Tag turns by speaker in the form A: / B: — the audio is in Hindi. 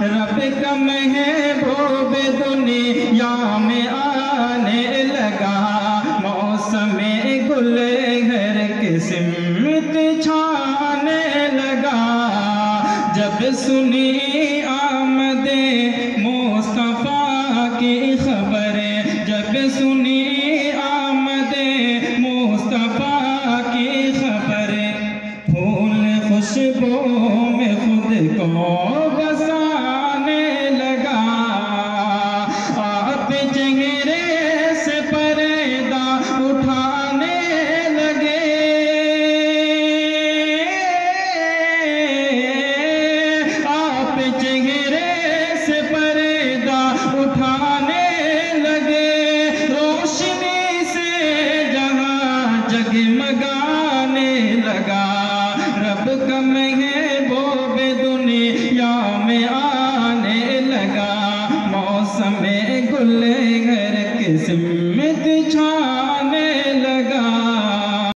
A: रब का महबूब दुनिया में आने लगा। मौसम गुल घर किस्मत छाने लगा। जब सुनी आमदे मुस्तफा की खबर, जब सुनी आमदे मुस्तफा की खबर, फूल खुशबू में खुद को बसाने लगा। आप चेहरे से पर्दा उठाने लगे। आप चेहरे से पर्दा उठाने लगे। रोशनी से जहां जगमगाने लगा। रब का महबूब दुनिया में आने लगा। मौसम गुल घर किस्मत छा